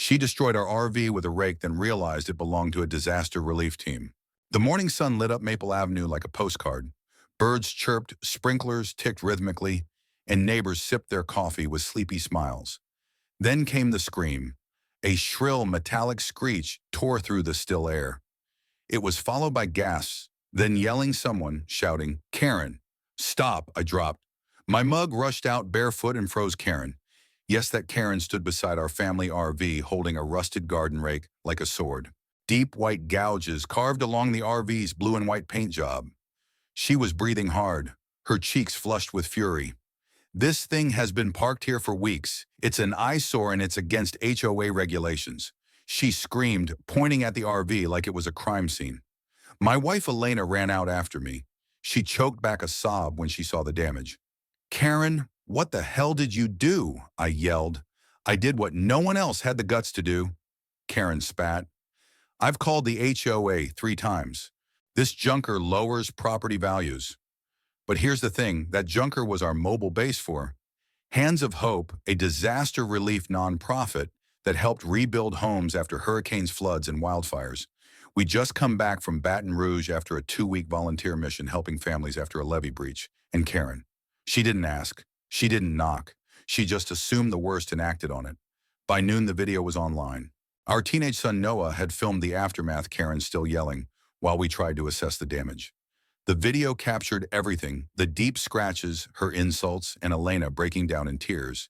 She destroyed our RV with a rake, then realized it belonged to a disaster relief team. The morning sun lit up Maple Avenue like a postcard. Birds chirped, sprinklers ticked rhythmically, and neighbors sipped their coffee with sleepy smiles. Then came the scream. A shrill, metallic screech tore through the still air. It was followed by gasps, then yelling, someone shouting, "Karen!" "Stop!" I dropped. My mug rushed out barefoot and froze. Karen. Yes, that Karen stood beside our family RV holding a rusted garden rake like a sword. Deep white gouges carved along the RV's blue and white paint job. She was breathing hard, her cheeks flushed with fury. "This thing has been parked here for weeks. It's an eyesore and it's against HOA regulations," she screamed, pointing at the RV like it was a crime scene. My wife Elena ran out after me. She choked back a sob when she saw the damage. "Karen, what the hell did you do?" I yelled. "I did what no one else had the guts to do." Karen spat. "I've called the HOA 3 times. This junker lowers property values." But here's the thing, that junker was our mobile base for Hands of Hope, a disaster relief nonprofit that helped rebuild homes after hurricanes, floods, and wildfires. We just come back from Baton Rouge after a 2-week volunteer mission helping families after a levee breach. And Karen, she didn't ask, she didn't knock, she just assumed the worst and acted on it. By noon, the video was online. Our teenage son Noah had filmed the aftermath, Karen still yelling, while we tried to assess the damage. The video captured everything, the deep scratches, her insults, and Elena breaking down in tears.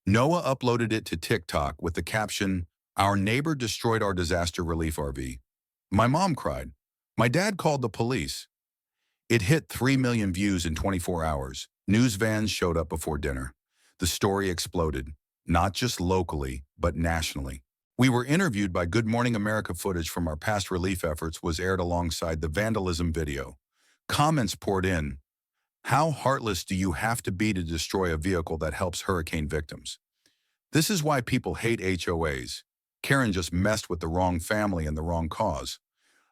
Noah uploaded it to TikTok with the caption, "Our neighbor destroyed our disaster relief RV." My mom cried. My dad called the police. It hit 3 million views in 24 hours. News vans showed up before dinner. The story exploded, not just locally, but nationally. We were interviewed by Good Morning America. Footage from our past relief efforts was aired alongside the vandalism video. Comments poured in. "How heartless do you have to be to destroy a vehicle that helps hurricane victims? This is why people hate HOAs. Karen just messed with the wrong family and the wrong cause."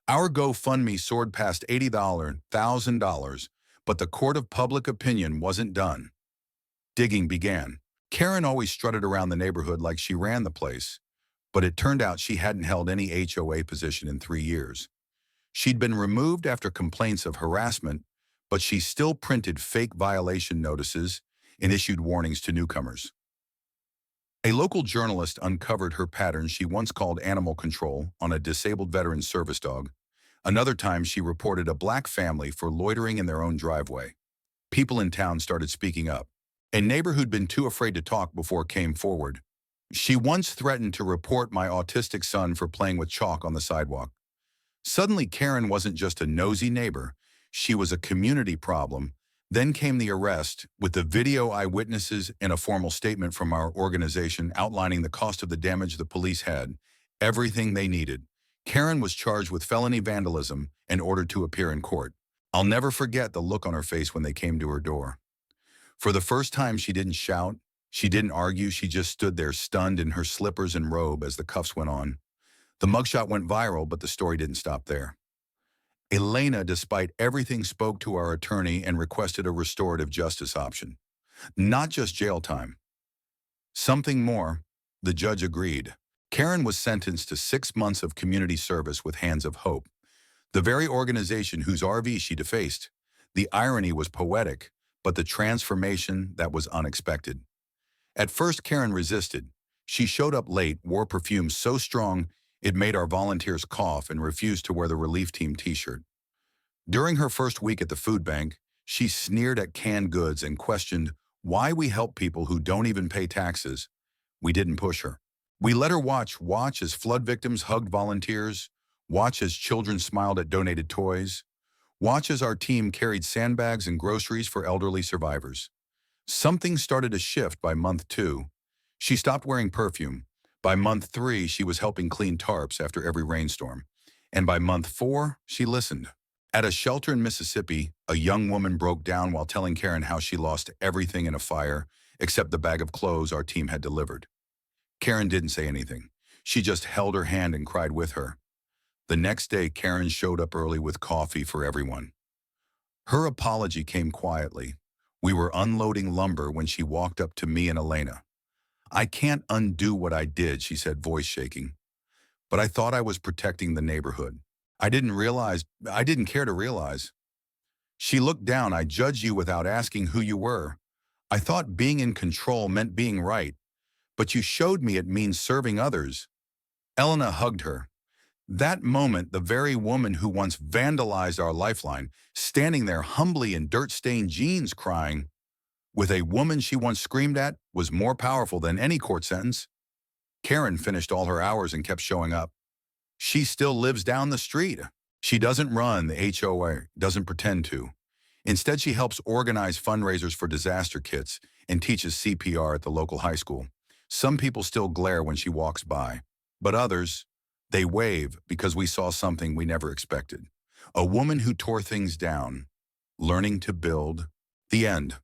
Our GoFundMe soared past $80,000, but the court of public opinion wasn't done. Digging began. Karen always strutted around the neighborhood like she ran the place, but it turned out she hadn't held any HOA position in 3 years. She'd been removed after complaints of harassment, but she still printed fake violation notices and issued warnings to newcomers. A local journalist uncovered her pattern. She once called animal control on a disabled veteran service dog. Another time, she reported a black family for loitering in their own driveway. People in town started speaking up. A neighbor who'd been too afraid to talk before came forward. She once threatened to report my autistic son for playing with chalk on the sidewalk. Suddenly, Karen wasn't just a nosy neighbor. She was a community problem. Then came the arrest, with the video eyewitnesses and a formal statement from our organization outlining the cost of the damage. The police had everything they needed. Karen was charged with felony vandalism and ordered to appear in court. I'll never forget the look on her face when they came to her door. For the first time, she didn't shout. She didn't argue. She just stood there stunned in her slippers and robe as the cuffs went on. The mugshot went viral, but the story didn't stop there. Elena, despite everything, spoke to our attorney and requested a restorative justice option. Not just jail time. Something more. The judge agreed. Karen was sentenced to 6 months of community service with Hands of Hope, the very organization whose RV she defaced. The irony was poetic, but the transformation, that was unexpected. At first, Karen resisted. She showed up late, wore perfume so strong it made our volunteers cough, and refused to wear the relief team t-shirt. During her first week at the food bank, she sneered at canned goods and questioned why we help people who don't even pay taxes. We didn't push her. We let her watch as flood victims hugged volunteers, watch as children smiled at donated toys, watch as our team carried sandbags and groceries for elderly survivors. Something started to shift by month 2. She stopped wearing perfume. By month 3, she was helping clean tarps after every rainstorm. And by month 4, she listened. At a shelter in Mississippi, a young woman broke down while telling Karen how she lost everything in a fire except the bag of clothes our team had delivered. Karen didn't say anything. She just held her hand and cried with her. The next day, Karen showed up early with coffee for everyone. Her apology came quietly. We were unloading lumber when she walked up to me and Elena. I can't undo what I did, she said, voice shaking. But I thought I was protecting the neighborhood. I didn't care to realize. She looked down. I judged you without asking who you were. I thought being in control meant being right, but you showed me it means serving others. Elena hugged her. That moment, the very woman who once vandalized our lifeline, standing there humbly in dirt-stained jeans crying, with a woman she once screamed at, was more powerful than any court sentence. Karen finished all her hours and kept showing up. She still lives down the street. She doesn't run the HOA, doesn't pretend to. Instead, she helps organize fundraisers for disaster kits and teaches CPR at the local high school. Some people still glare when she walks by, but others, they wave because we saw something we never expected. A woman who tore things down, learning to build. The end.